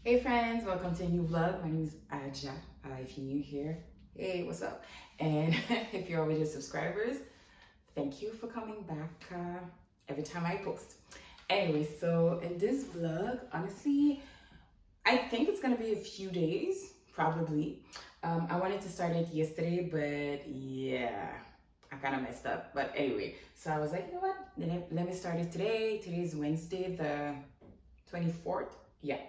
Hey friends, welcome to a new vlog. My name is Aja. If you're new here, hey, what's up? And if you're already subscribers, thank you for coming back every time I post. Anyway, so in this vlog, honestly, I think it's gonna be a few days, probably. I wanted to start it yesterday, but yeah, I kind of messed up. But anyway, so I was like, you know what? Let me start it today. Today's Wednesday, the 24th. Yeah.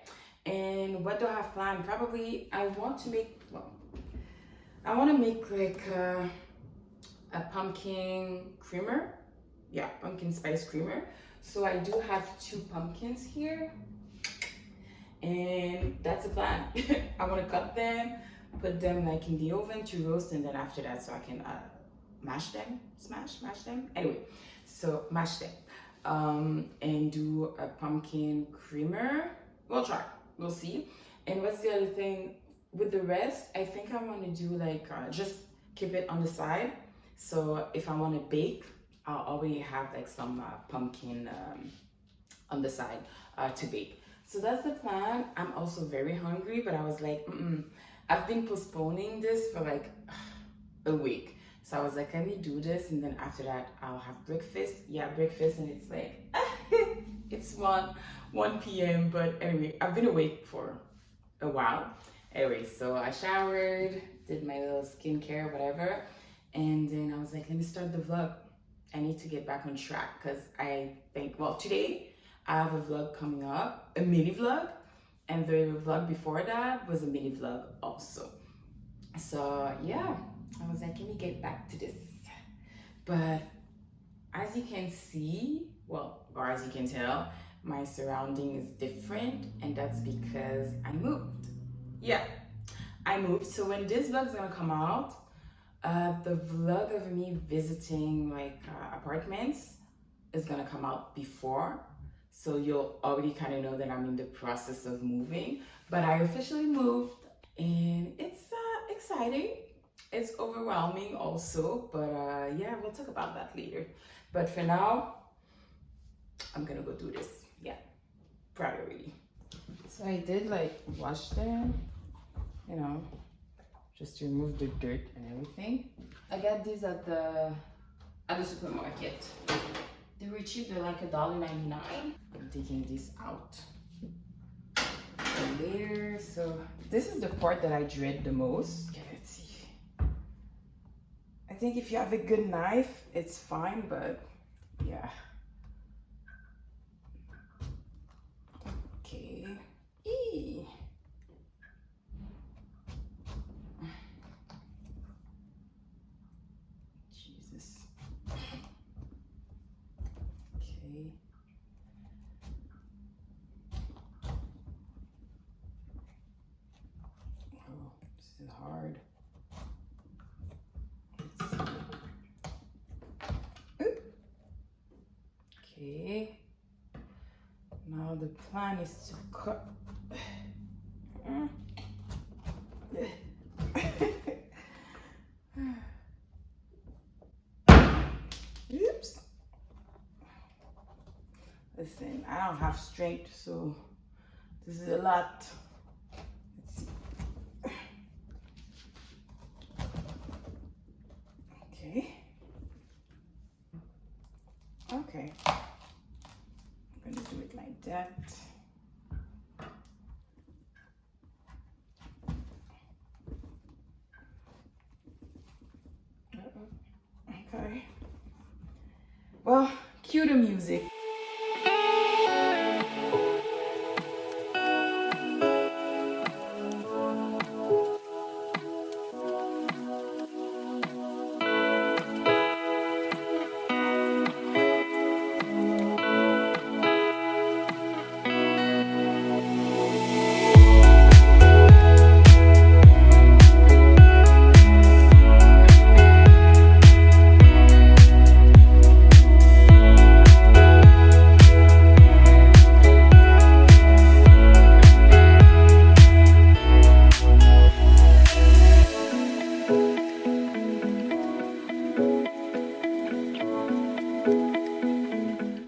And what do I have planned? Probably I want to make, well, I want to make like a pumpkin creamer. Yeah, pumpkin spice creamer. So I do have 2 pumpkins here. And that's the plan. I want to cut them, put them like in the oven to roast, and then after that, so I can mash them, mash them. Anyway, so mash them and do a pumpkin creamer. We'll try. We'll see. And what's the other thing with the rest? I think I want to do like just keep it on the side. So if I want to bake, I'll already have like some pumpkin on the side to bake. So that's the plan. I'm also very hungry, but I was like, I've been postponing this for like a week. So I was like, let me do this, and then after that, I'll have breakfast. Yeah, breakfast, and it's like, it's 1 p.m. But anyway, I've been awake for a while. Anyway, so I showered, did my little skincare, whatever, and then I was like, let me start the vlog. I need to get back on track because I think, well, today I have a vlog coming up, a mini vlog, and the vlog before that was a mini vlog also. So yeah, I was like, let me get back to this. But as you can see, well, or as you can tell, my surrounding is different, and that's because I moved. Yeah, I moved. So when this vlog is gonna come out, the vlog of me visiting like apartments is gonna come out before. So you'll already kind of know that I'm in the process of moving. But I officially moved, and it's exciting. It's overwhelming also, but yeah, we'll talk about that later. But for now, I'm gonna go do this. Yeah, priority. So I did like wash them, you know, just to remove the dirt and everything. I got these at the supermarket. They were cheap, they're like $1.99. I'm taking this out for later. So this is the part that I dread the most. Okay, let's see. I think if you have a good knife, it's fine, but yeah. Okay. Eee. Jesus. Okay. Oh, this is hard. Okay. Now the plan is to cut. Oops. Listen, I don't have strength, so this is a lot. Let's see. Okay. Okay. I'm gonna do it like that. Okay. Well, cue the music.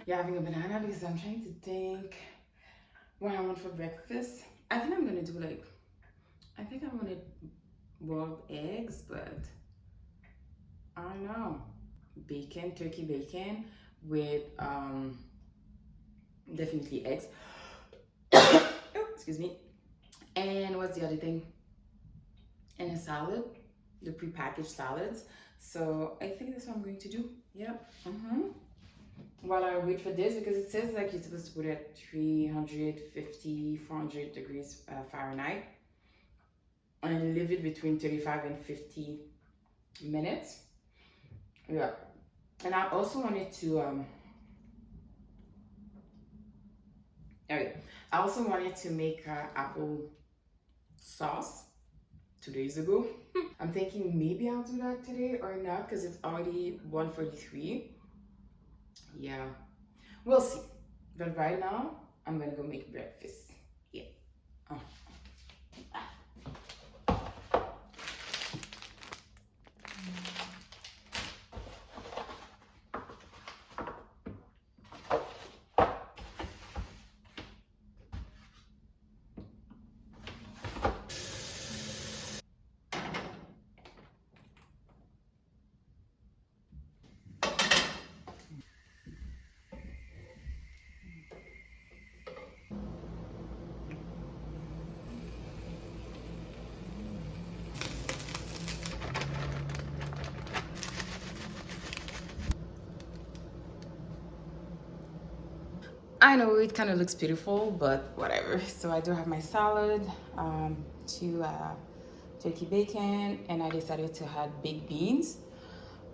Yeah, having a banana because I'm trying to think what I want for breakfast. I think I'm gonna do like, I think I'm gonna boil eggs, but I don't know. Bacon, turkey bacon with definitely eggs. Oh, excuse me. And what's the other thing? And a salad, the prepackaged salads. So I think that's what I'm going to do. Yep. While I wait for this, because it says like you're supposed to put it at 350, 400 degrees Fahrenheit, and leave it between 35 and 50 minutes. Yeah. And I also wanted to okay. I also wanted to make apple sauce 2 days ago. I'm thinking maybe I'll do that today or not because it's already 1:43. Yeah, we'll see. But right now, I'm gonna go make breakfast. Yeah. Oh. I know it kind of looks beautiful, but whatever. So I do have my salad, two turkey bacon, and I decided to add baked beans.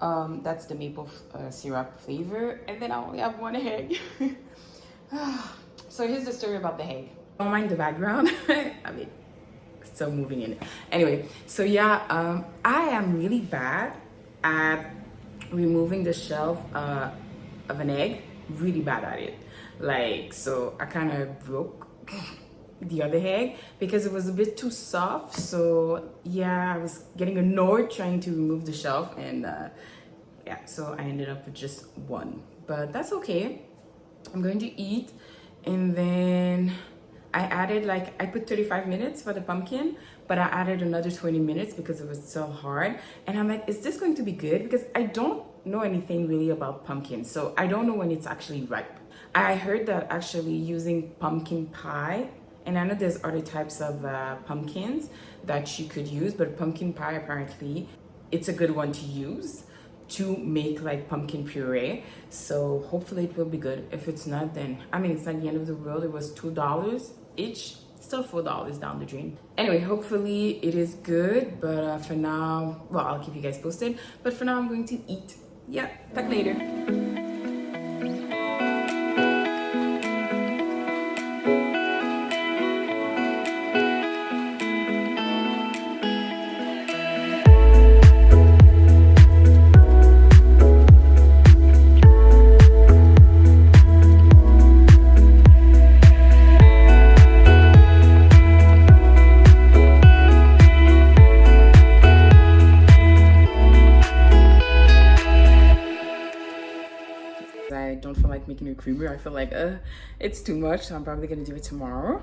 That's the maple syrup flavor, and then I only have one egg. So here's the story about the egg. Don't mind the background. I mean, still moving in it. Anyway, so yeah, I am really bad at removing the shell of an egg. Really bad at it. Like, so I kind of broke the other egg because it was a bit too soft. So yeah, I was getting annoyed trying to remove the shell, and yeah, so I ended up with just one, but that's okay. I'm going to eat, and then I added, like, I put 35 minutes for the pumpkin, but I added another 20 minutes because it was so hard. And I'm like, is this going to be good? Because I don't know anything really about pumpkin, so I don't know when it's actually ripe. I heard that actually using pumpkin pie, and I know there's other types of pumpkins that you could use, but pumpkin pie, apparently, it's a good one to use to make like pumpkin puree. So hopefully it will be good. If it's not, then I mean, it's not the end of the world. It was $2 each, still $4 down the drain. Anyway, hopefully it is good, but for now, well, I'll keep you guys posted, but for now I'm going to eat. Yeah, talk later. I don't feel like making a creamer. I feel like it's too much, so I'm probably gonna do it tomorrow.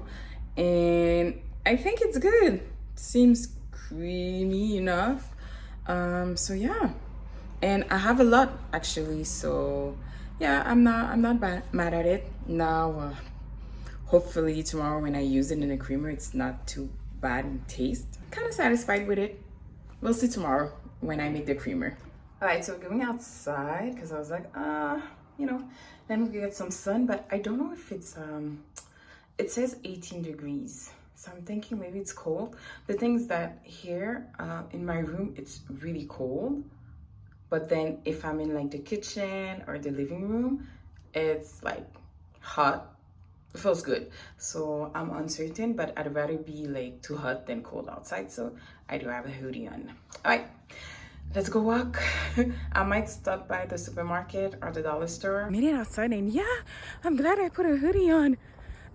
And I think it's good. Seems creamy enough. So yeah, and I have a lot actually. So yeah, I'm not mad at it now. Hopefully tomorrow when I use it in a creamer, it's not too bad in taste. Kind of satisfied with it. We'll see tomorrow when I make the creamer. All right, so going outside because I was like, you know, then we get some sun, but I don't know if it's it says 18 degrees, so I'm thinking maybe it's cold. The thing is that here in my room it's really cold, but then if I'm in like the kitchen or the living room, it's like hot. It feels good, so I'm uncertain, but I'd rather be like too hot than cold outside, so I do have a hoodie on. All right, let's go walk. I might stop by the supermarket or the dollar store. Made it outside, and yeah, I'm glad I put a hoodie on.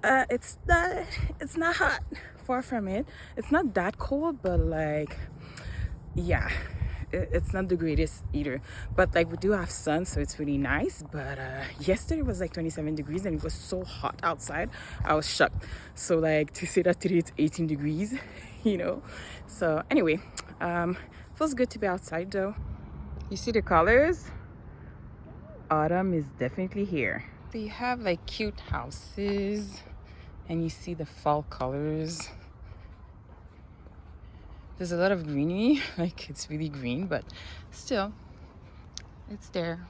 It's not hot, far from it. It's not that cold, but like, yeah, it's not the greatest either, but like we do have sun, so it's really nice. But yesterday was like 27 degrees and it was so hot outside. I was shocked. So like to say that today it's 18 degrees, you know. So anyway, feels good to be outside though. You see the colors? Autumn is definitely here. They have like cute houses and you see the fall colors. There's a lot of greenery, like it's really green, but still, it's there.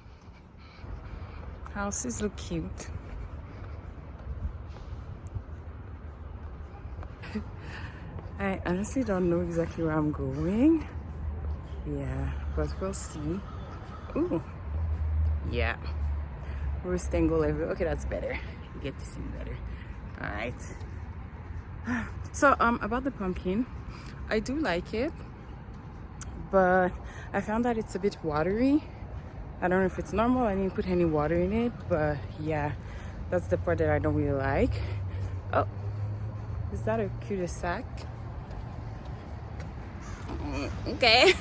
Houses look cute. I honestly don't know exactly where I'm going. Yeah, but we'll see. Ooh, yeah. Roost angle level. Okay, that's better. You get to see better. All right. So about the pumpkin, I do like it, but I found that it's a bit watery. I don't know if it's normal. I didn't put any water in it, but yeah, that's the part that I don't really like. Oh, is that a cul-de-sac? Okay.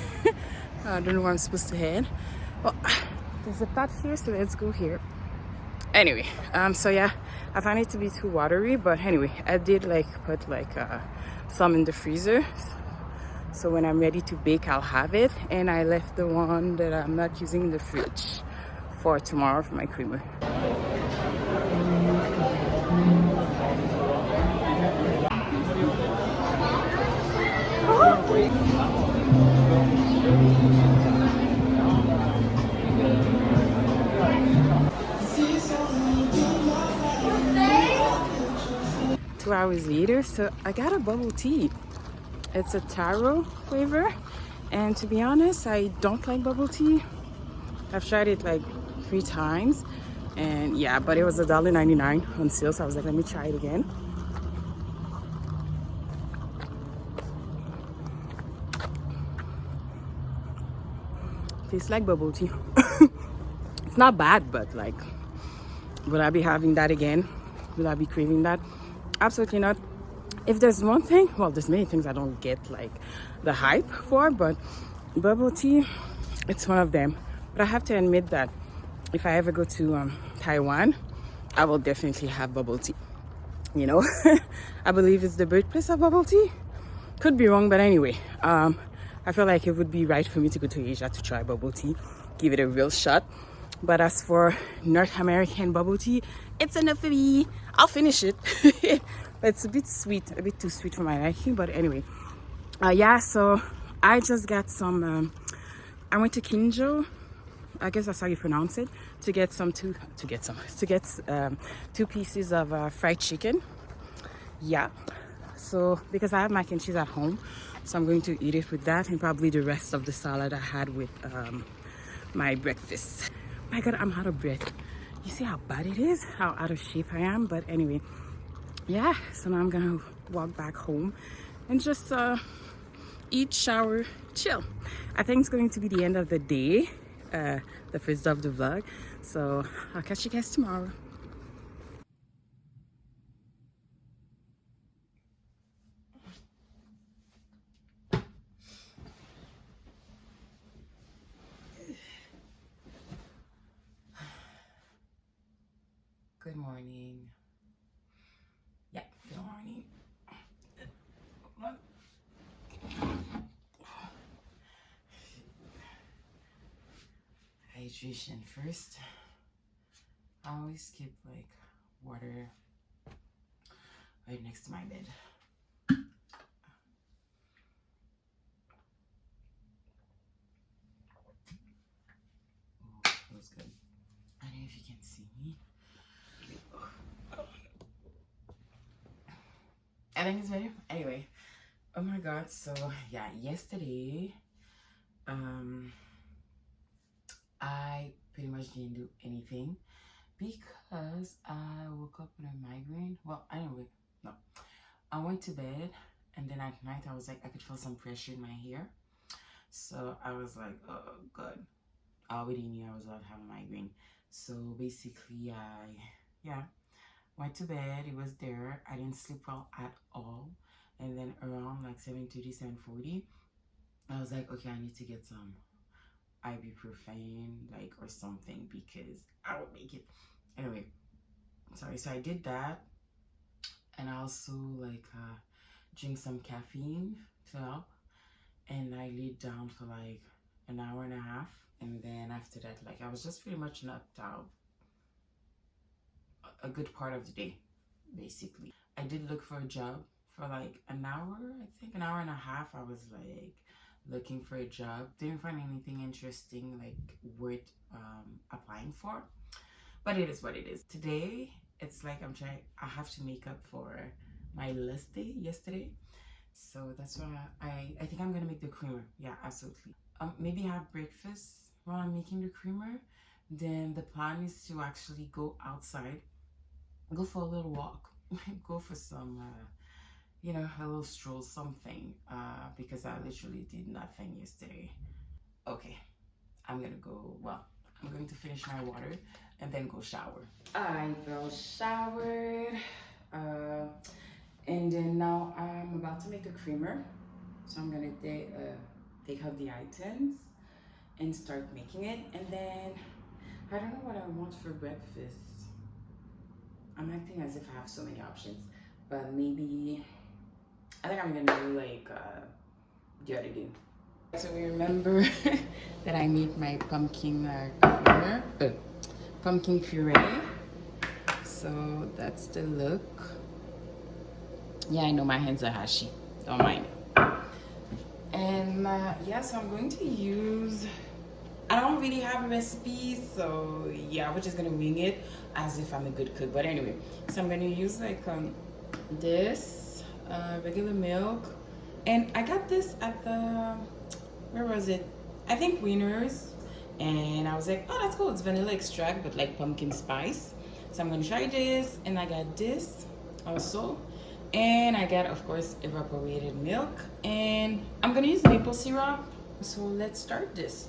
I don't know where I'm supposed to head. Well, there's a path here, so let's go here. Anyway, so yeah, I find it to be too watery, but anyway, I did like put like some in the freezer, so when I'm ready to bake I'll have it. And I left the one that I'm not using in the fridge for tomorrow for my creamer. 2 hours later, so I got a bubble tea. It's a taro flavor, and to be honest, I don't like bubble tea. I've tried it like 3 times, and yeah, but it was $1.99 on sale, so I was like, let me try it again. Tastes like bubble tea. It's not bad, but like, will I be having that again? Will I be craving that? Absolutely not. If there's one thing, well, there's many things I don't get like the hype for, but bubble tea, it's one of them. But I have to admit that if I ever go to Taiwan, I will definitely have bubble tea. You know, I believe it's the birthplace of bubble tea. Could be wrong, but anyway, I feel like it would be right for me to go to Asia to try bubble tea, give it a real shot. But as for North American bubble tea, it's enough for me. I'll finish it. But it's a bit sweet, a bit too sweet for my liking. But anyway, yeah, so I just got some, I went to Kinjo, I guess that's how you pronounce it, to get 2 pieces of fried chicken. Yeah, so because I have mac and cheese at home, so I'm going to eat it with that and probably the rest of the salad I had with my breakfast. My God, I'm out of breath. You see how bad it is, how out of shape I am. But anyway, yeah, so now I'm gonna walk back home and just eat, shower, chill. I think it's going to be the end of the day, the first of the vlog, so I'll catch you guys tomorrow. Good morning. Yeah, good morning. Hydration first. I always keep like water right next to my bed. Oh, that was good. I don't know if you can see me. I think it's better. Anyway, oh my God. So yeah, yesterday, I pretty much didn't do anything because I woke up with a migraine. Well, I didn't wake. No, I went to bed, and then at night I was like, I could feel some pressure in my hair. So I was like, oh God. I already knew I was about to have a migraine. So basically, yeah, went to bed. It was there. I didn't sleep well at all. And then around like 7:30, 7:40, I was like, okay, I need to get some ibuprofen, like, or something, because I would make it. Anyway, sorry. So I did that, and I also like drink some caffeine to help, and I laid down for like an hour and a half, and then after that, like, I was just pretty much knocked out a good part of the day, basically. I did look for a job for like an hour, I think an hour and a half. I was like looking for a job, didn't find anything interesting, like worth applying for, but it is what it is. Today it's like I have to make up for my list day yesterday, so that's why I think I'm gonna make the creamer. Yeah, absolutely. Maybe have breakfast while I'm making the creamer. Then the plan is to actually go outside, go for a little walk, go for some you know, a little stroll, something, because I literally did nothing yesterday. Okay, I'm gonna go, well, I'm going to finish my water and then go shower. I fell showered, and then now I'm about to make the creamer. So I'm gonna take out the items and start making it. And then I don't know what I want for breakfast. I'm acting as if I have so many options, but maybe I think I'm gonna do like the other day. So we remember that I made my pumpkin creamer, pumpkin puree. So that's the look. Yeah, I know my hands are ashy. Don't mind. And yeah, so I'm going to use. I don't really have a recipe, so yeah, we're just gonna wing it as if I'm a good cook. But anyway, so I'm gonna use like this regular milk, and I got this at the, where was it? I think Winners, and I was like, oh, that's cool. It's vanilla extract, but like pumpkin spice. So I'm gonna try this, and I got this also, and I got, of course, evaporated milk, and I'm gonna use maple syrup. So let's start this.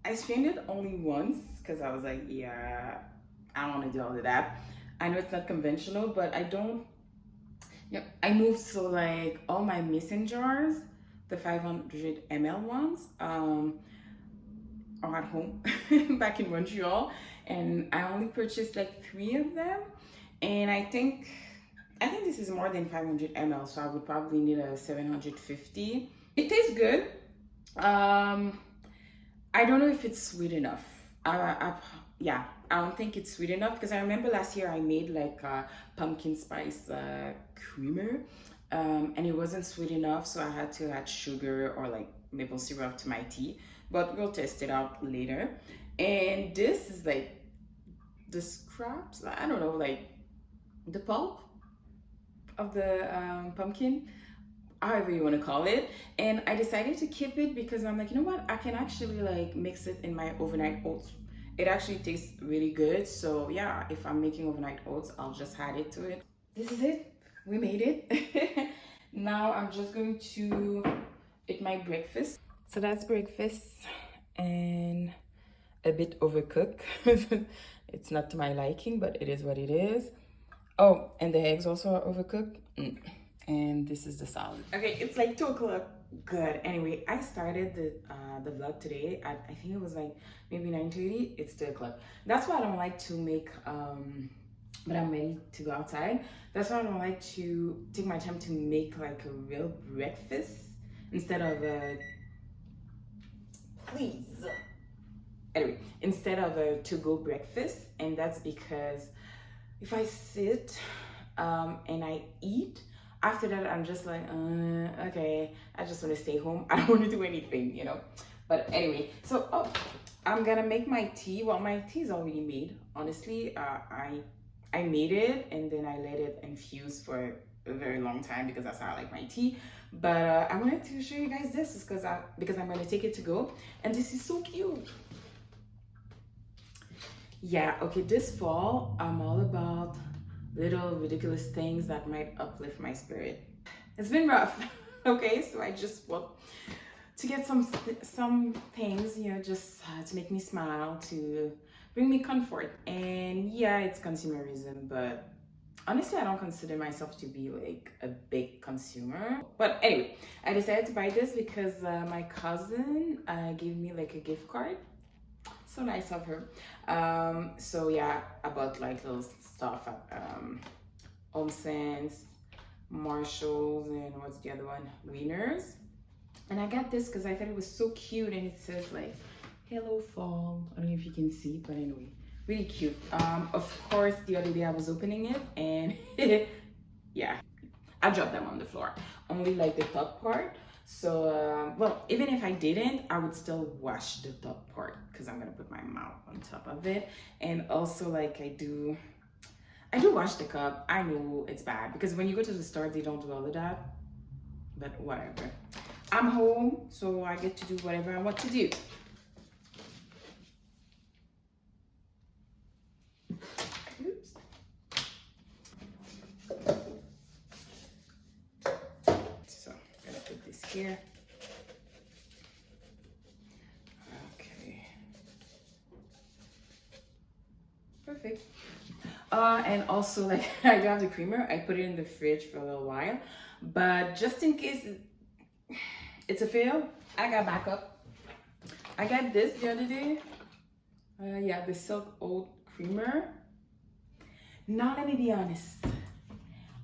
I strained it only once because I was like, yeah, I don't want to do all of that. I know it's not conventional, but I don't. Yeah, I moved, so like all my mason jars, the 500 ml ones, are at home back in Montreal, and I only purchased like 3 of them, and I think this is more than 500 ml, so I would probably need a 750. It tastes good. I don't know if it's sweet enough. Yeah, I don't think it's sweet enough, because I remember last year I made like a pumpkin spice creamer, and it wasn't sweet enough, so I had to add sugar or like maple syrup to my tea. But we'll test it out later. And this is like the scraps, I don't know, like the pulp of the pumpkin, however you want to call it. And I decided to keep it because I'm like, you know what, I can actually like mix it in my overnight oats. It actually tastes really good. So yeah, if I'm making overnight oats, I'll just add it to it. This is it. We made it. Now I'm just going to eat my breakfast. So that's breakfast, and a bit overcooked. It's not to my liking, but it is what it is. Oh, and the eggs also are overcooked. And this is the salad. Okay, it's like 2 o'clock. Good. Anyway, I started the vlog today at, I think it was like maybe 9:30. It's 2 o'clock. That's why I don't like to make but I'm ready to go outside. That's why I don't like to take my time to make like a real breakfast instead of a, please. Anyway, instead of a to-go breakfast. And that's because if I sit and I eat, after that I'm just like, okay, I just want to stay home. I don't want to do anything, you know. But anyway, so I'm gonna make my tea. Well, my tea is already made. Honestly, I made it and then I let it infuse for a very long time because that's how I like my tea. But I wanted to show you guys this because I'm gonna take it to go, and this is so cute. Yeah, okay, this fall I'm all about little ridiculous things that might uplift my spirit. It's been rough. Okay, so I just want to get some things, you know, just to make me smile, to bring me comfort. And yeah, it's consumerism, but honestly, I don't consider myself to be like a big consumer. But anyway, I decided to buy this because my cousin gave me like a gift card. So nice of her. So yeah, I bought like little stuff at Home Sense, Marshalls, and what's the other one? Winners. And I got this because I thought it was so cute, and it says like hello fall. I don't know if you can see, but anyway, really cute. Of course, the other day I was opening it and yeah, I dropped them on the floor, only like the top part. So well, even if I didn't, I would still wash the top part because I'm gonna put my mouth on top of it. And also, like, I do wash the cup. I know it's bad because when you go to the store they don't do all of that, but whatever. I'm home, so I get to do whatever I want to do. Oops. So I'm gonna put this here. Okay. Perfect. And also, like, I do have the creamer. I put it in the fridge for a little while, but just in case it's a fail, I got backup. I got this the other day. Yeah, the Silk Oat Creamer. Now, let me be honest.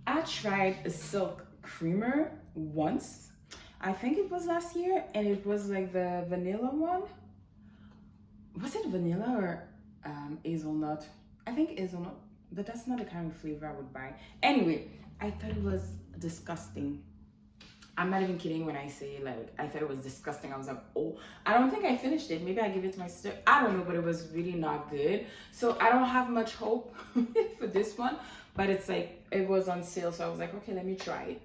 I tried a Silk Creamer once. I think it was last year, and it was like the vanilla one. Was it vanilla or hazelnut? I think hazelnut, but that's not the kind of flavor I would buy. Anyway, I thought it was disgusting. I'm not even kidding when I say, like, I thought it was disgusting. I was like, oh, I don't think I finished it. Maybe I give it to my sister. I don't know, but it was really not good. So I don't have much hope for this one, but it's like, it was on sale. So I was like, okay, let me try it.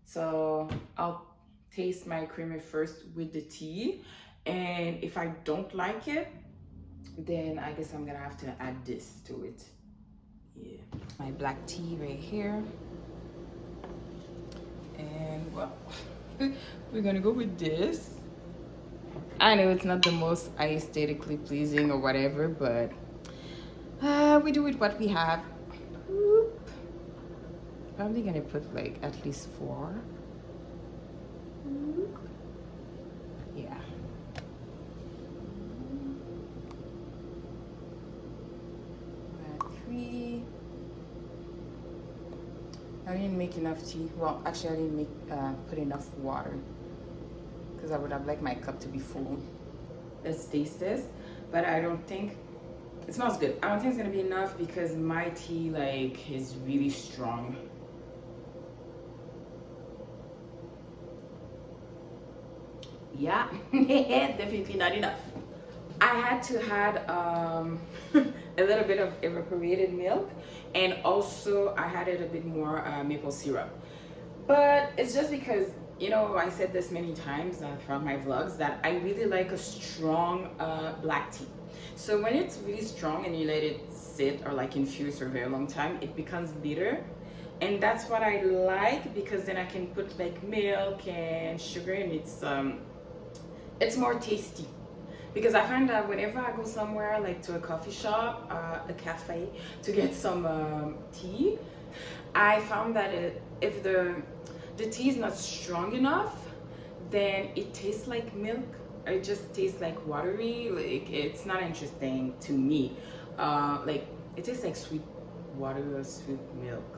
So I'll taste my creamer first with the tea. And if I don't like it, then I guess I'm gonna have to add this to it. Yeah. My black tea right here. And well, we're gonna go with this. I know it's not the most aesthetically pleasing or whatever, but we do with what we have. Whoop. Probably gonna put like at least 4. Whoop. Yeah. Add 3. I didn't make enough tea. Well, actually, I didn't put enough water because I would have liked my cup to be full. Let's taste this, but I don't think it smells good. I don't think it's gonna be enough because my tea like is really strong. Yeah, definitely not enough. I had to add a little bit of evaporated milk, and also I added a bit more maple syrup. But it's just because, you know, I said this many times throughout my vlogs that I really like a strong black tea. So when it's really strong and you let it sit or like infuse for a very long time, it becomes bitter. And that's what I like because then I can put like milk and sugar, and it's more tasty. Because I find that whenever I go somewhere, like to a coffee shop, a cafe, to get some tea, I found that if the tea is not strong enough, then it tastes like milk. It just tastes like watery. Like, it's not interesting to me. Like, it tastes like sweet water or sweet milk.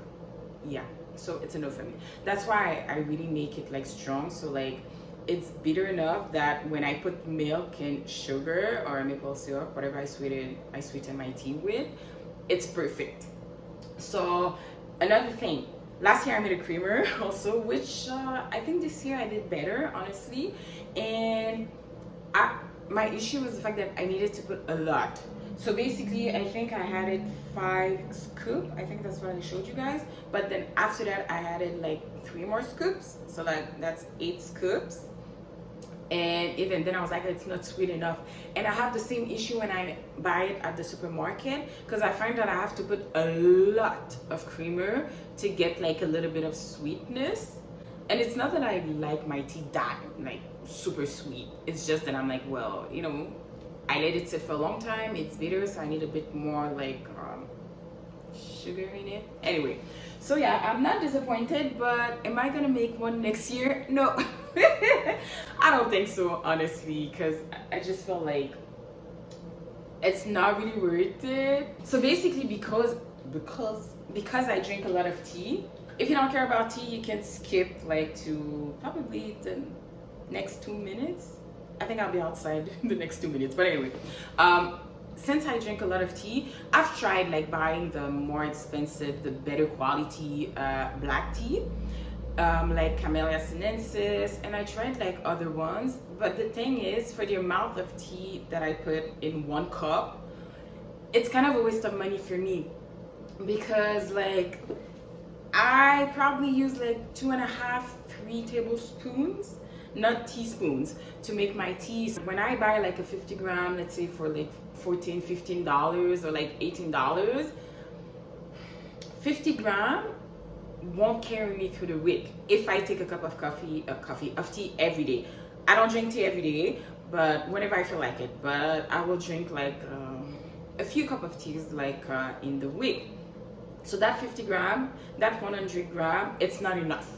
Yeah, so it's a no for me. That's why I really make it like strong. So like, it's bitter enough that when I put milk and sugar or maple syrup, whatever I sweeten my tea with, it's perfect. So another thing, last year I made a creamer also, which I think this year I did better, honestly. And my issue was the fact that I needed to put a lot. So basically, I think I had it 5 scoops. I think that's what I showed you guys. But then after that, I added like 3 more scoops. So like that's 8 scoops. And even then I was like, it's not sweet enough. And I have the same issue when I buy it at the supermarket, because I find that I have to put a lot of creamer to get like a little bit of sweetness. And it's not that I like my tea that like super sweet. It's just that I'm like, well, you know, I let it sit for a long time. It's bitter, so I need a bit more like sugar in it. Anyway, so yeah, I'm not disappointed, but am I gonna make one next year? No. I don't think so, honestly, because I just feel like it's not really worth it. So basically, because I drink a lot of tea, if you don't care about tea, you can skip like to probably the next 2 minutes. I think I'll be outside the next 2 minutes, but anyway, since I drink a lot of tea, I've tried like buying the more expensive, the better quality black tea, like Camellia sinensis, and I tried like other ones. But the thing is, for the amount of tea that I put in 1 cup, it's kind of a waste of money for me, because like I probably use like 2.5, 3 tablespoons, not teaspoons, to make my tea. So when I buy like a 50 gram, let's say for like $14, $15 or like $18, 50 gram won't carry me through the week if I take a cup of tea every day. I don't drink tea every day, but whenever I feel like it. But I will drink like a few cups of teas like in the week. So that 50 gram, that 100 gram, it's not enough.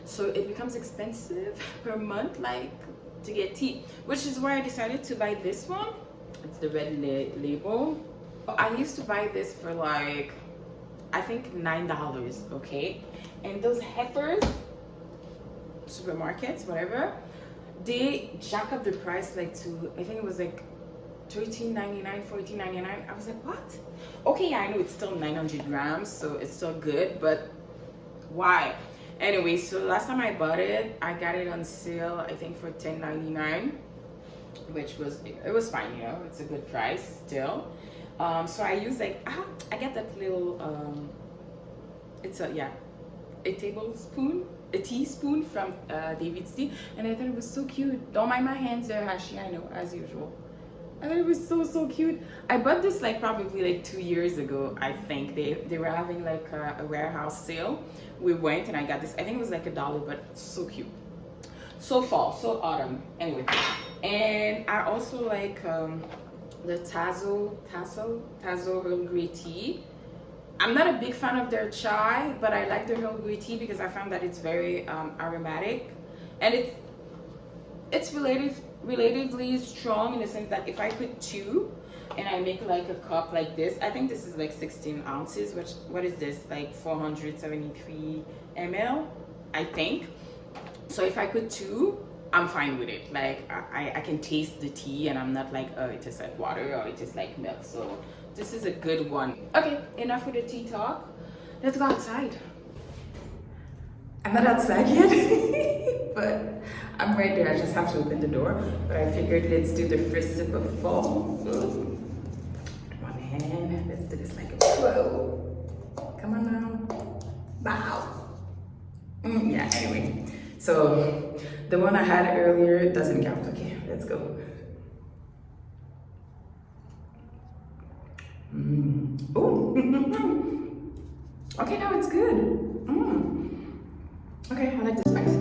So it becomes expensive per month, like to get tea, which is why I decided to buy this one. It's the red label. I used to buy this for like, I think $9, okay? And those heifers, supermarkets, whatever, they jack up the price like to, I think it was like $13.99, $14.99. I was like, what? Okay, yeah, I know it's still 900 grams, so it's still good, but why? Anyway, so last time I bought it, I got it on sale, I think for $10.99, which was, it was fine, you know, it's a good price still. So I use like, I get that little, it's a teaspoon from David's Tea, and I thought it was so cute. Don't mind my hands there, Hashi, I know, as usual. I thought it was so cute. I bought this like probably like 2 years ago, I think. They were having like a warehouse sale. We went and I got this, I think it was like $1, but it's so cute. So fall, so autumn, anyway. And I also like the Tazo Earl Grey tea. I'm not a big fan of their chai, but I like the Earl Grey tea because I found that it's very aromatic, and it's relatively strong in the sense that if I put 2 and I make like a cup like this, I think this is like 16 ounces, which, what is this, like 473 ml, I think. So if I put 2, I'm fine with it. Like I can taste the tea and I'm not like, oh, it tastes like water or it tastes like milk. So this is a good one. Okay, enough with the tea talk. Let's go outside. I'm not outside yet, but I'm right there. I just have to open the door. But I figured let's do the first sip of fall. One hand. Let's do this like a pro. Come on now. Wow. Yeah, anyway. So the one I had earlier doesn't count. Okay, let's go. Oh. Okay, now it's good. Okay, I like the spices.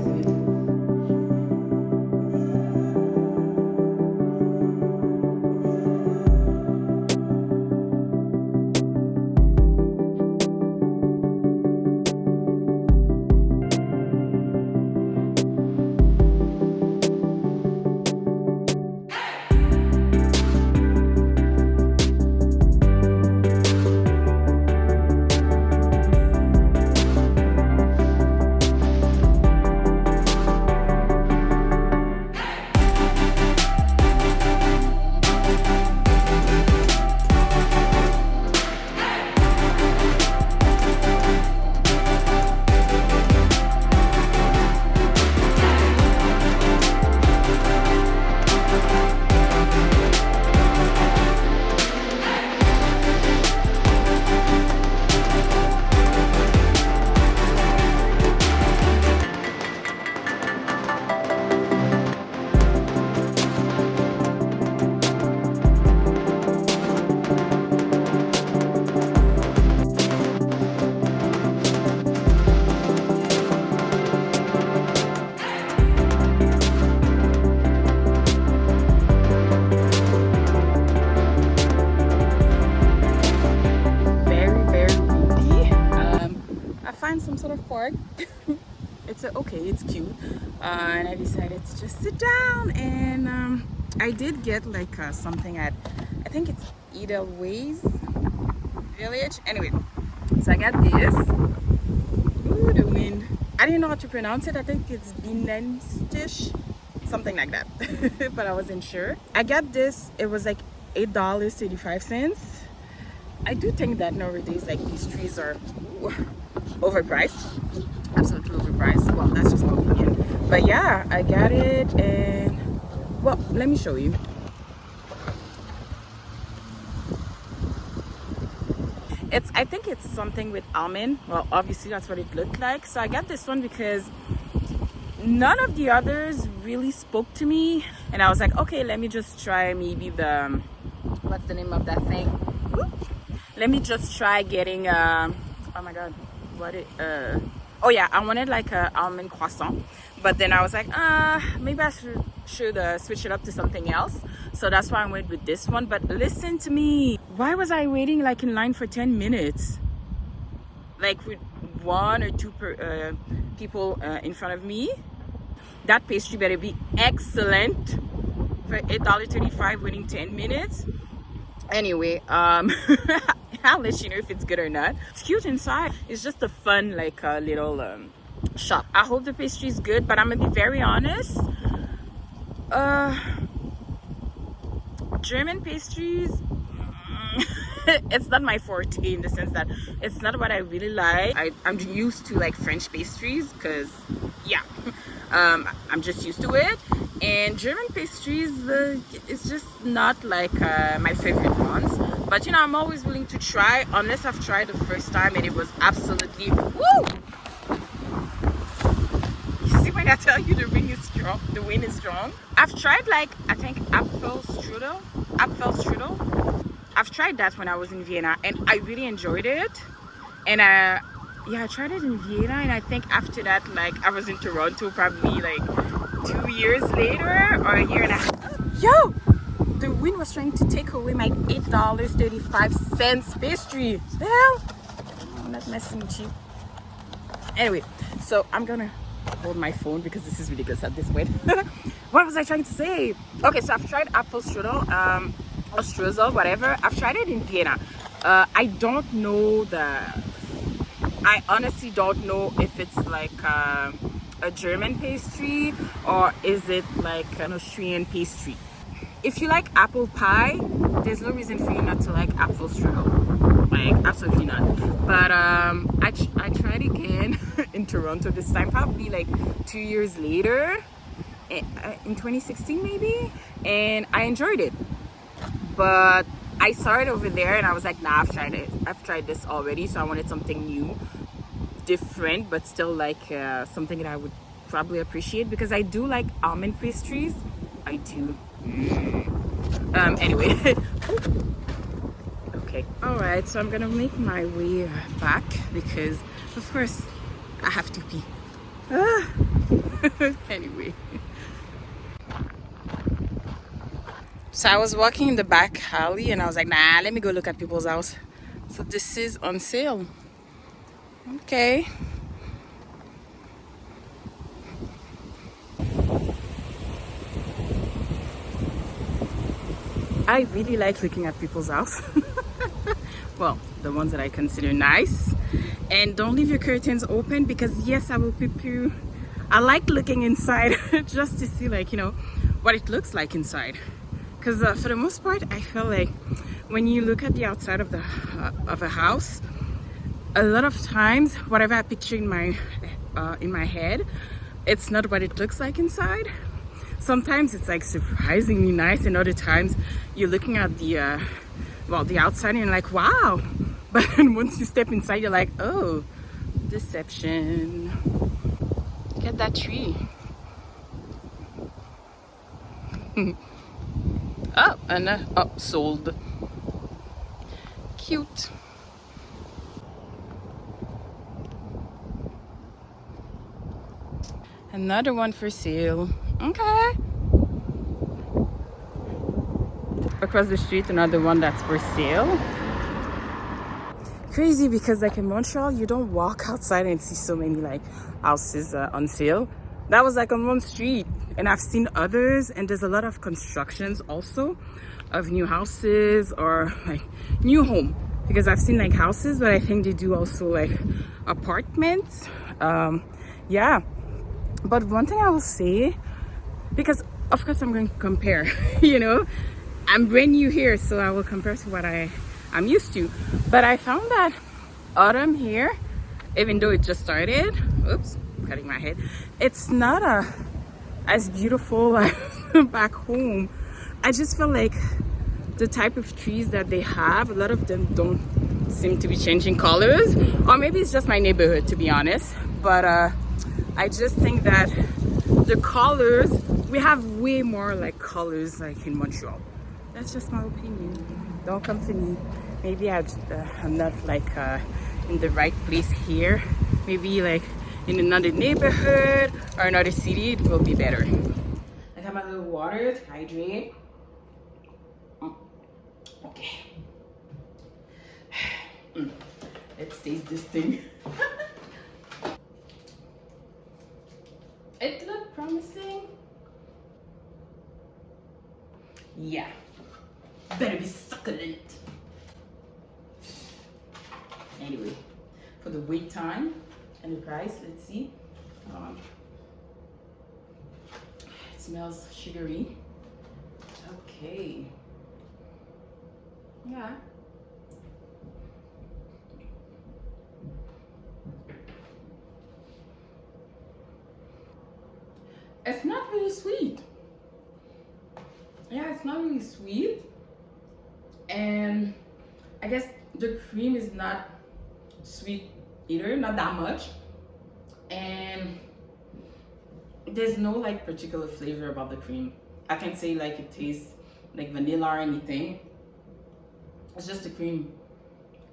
okay, it's cute. And I decided to just sit down, and I did get like something at, I think it's Edelweiss Village. Anyway, so I got this. Ooh, the wind. I didn't know how to pronounce it. I think it's Bienenstich, something like that. But I wasn't sure. I got this. It was like $8.35. I do think that nowadays like these trees are overpriced, absolutely overpriced. Well, that's just my opinion, but yeah, I got it. And well, let me show you. I think it's something with almond. Well, obviously that's what it looked like. So I got this one because none of the others really spoke to me, and I was like, okay, let me just try maybe the, what's the name of that thing? Let me just try getting oh my god, what it oh yeah, I wanted like a almond croissant, but then I was like, maybe I should switch it up to something else. So that's why I went with this one. But listen to me, why was I waiting like in line for 10 minutes, like with one or two people in front of me? That pastry better be excellent for $8.35, waiting 10 minutes. Anyway, I'll let you know if it's good or not. It's cute inside. It's just a fun like little shop. I hope the pastry is good, but I'm gonna be very honest. German pastries, it's not my forte, in the sense that it's not what I really like. I'm used to like French pastries because yeah, I'm just used to it. And German pastries, it's just not like my favorite ones. But you know, I'm always willing to try, unless I've tried the first time and it was absolutely woo. You see when I tell you the wind is strong, the wind is strong. I've tried like, I think Apfelstrudel. I've tried that when I was in Vienna, and I really enjoyed it. And yeah, I tried it in Vienna, and I think after that, like I was in Toronto probably like 2 years later or a year and a half. Yo, the wind was trying to take away my $8.35 pastry. The hell? I'm not messing with you. Anyway, so I'm gonna hold my phone because this is ridiculous at this point. What was I trying to say? Okay, so I've tried Apfelstrudel, or streusel, whatever. I've tried it in Vienna. I don't know I honestly don't know if it's like a German pastry or is it like an Austrian pastry. If you like apple pie, there's no reason for you not to like Apfelstrudel. Like absolutely not. But I tried again in Toronto this time, probably like 2 years later, in 2016 maybe, and I enjoyed it. But I saw it over there and I was like, nah, I've tried it. I've tried this already, so I wanted something new, different, but still like something that I would probably appreciate, because I do like almond pastries. I do. Anyway. Okay. All right, so I'm gonna make my way back because, of course, I have to pee. Anyway. So I was walking in the back alley and I was like, nah, let me go look at people's house. So this is on sale. Okay. I really like looking at people's house. Well, the ones that I consider nice. And don't leave your curtains open because yes, I will peep you. I like looking inside just to see, like, you know, what it looks like inside. Because for the most part, I feel like when you look at the outside of a house, a lot of times, whatever I picture in my head, it's not what it looks like inside. Sometimes it's like surprisingly nice, and other times you're looking at the outside and you're like, wow. But then once you step inside, you're like, oh, deception. Look at that tree. Oh, and sold. Cute. Another one for sale. Okay. Across the street, another one that's for sale. crazy because like in Montreal, you don't walk outside and see so many like houses on sale. That was like on one street, and I've seen others, and there's a lot of constructions also of new houses or like new home, because I've seen like houses, but I think they do also like apartments. Yeah, but one thing I will say, because of course I'm going to compare, you know, I'm brand new here, so I will compare to what I'm used to. But I found that autumn here, even though it just started, oops, cutting my head, it's not as beautiful as back home. I just feel like the type of trees that they have, a lot of them don't seem to be changing colors, or maybe it's just my neighborhood, to be honest. But I just think that the colors, we have way more like colors like in Montreal. That's just my opinion. Don't come to me. Maybe I'm not like in the right place here. Maybe like in another neighborhood or another city, it will be better. I got my little water to hydrate. Okay. Let's taste this thing. It looked promising. Yeah. Better be succulent. Anyway, for the wait time and the price, let's see. It smells sugary. Okay. Yeah. It's not really sweet. Yeah, it's not really sweet. And I guess the cream is not sweet either, not that much. And there's no like particular flavor about the cream. I can't say like it tastes like vanilla or anything. It's just the cream,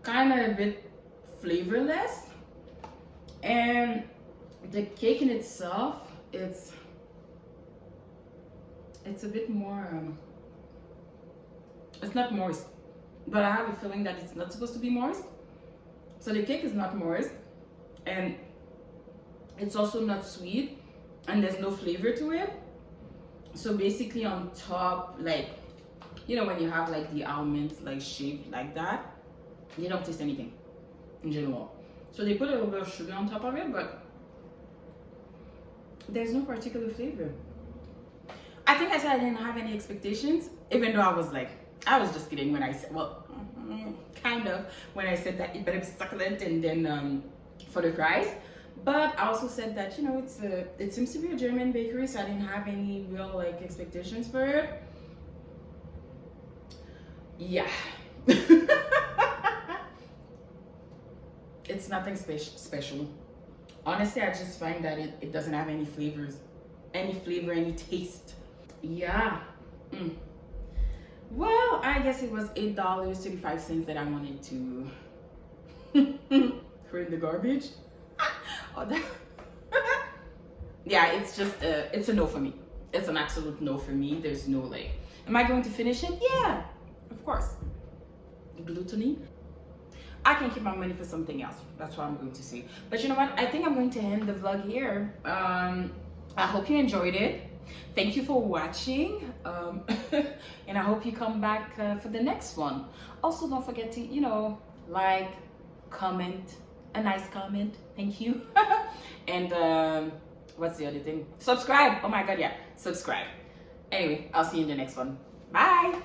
kind of a bit flavorless. And the cake in itself, it's a bit more it's not moist, but I have a feeling that it's not supposed to be moist. So the cake is not moist, and it's also not sweet, and there's no flavor to it. So basically on top, like, you know, when you have like the almonds like shaped like that, you don't taste anything in general. So they put a little bit of sugar on top of it, but there's no particular flavor. I think I said I didn't have any expectations, even though I was just kidding when I said, well, kind of, when I said that it better be succulent and then for the price. But I also said that, you know, it seems to be a German bakery, so I didn't have any real like expectations for it. Yeah. It's nothing special. Honestly, I just find that it doesn't have any flavors, any taste. Yeah. Well, I guess it was $8.35 that I wanted to throw in the garbage. Oh, yeah, it's just it's a no for me. It's an absolute no for me. There's no like, am I going to finish it? Yeah, of course. Gluttony. I can keep my money for something else. That's what I'm going to say. But you know what? I think I'm going to end the vlog here. I hope you enjoyed it. Thank you for watching. And I hope you come back for the next one. Also, don't forget to, you know, like, comment, a nice comment. Thank you. And what's the other thing? Subscribe. Oh my God, yeah. Subscribe. Anyway, I'll see you in the next one. Bye.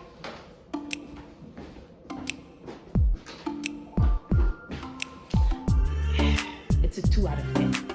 It's a 2 out of 10.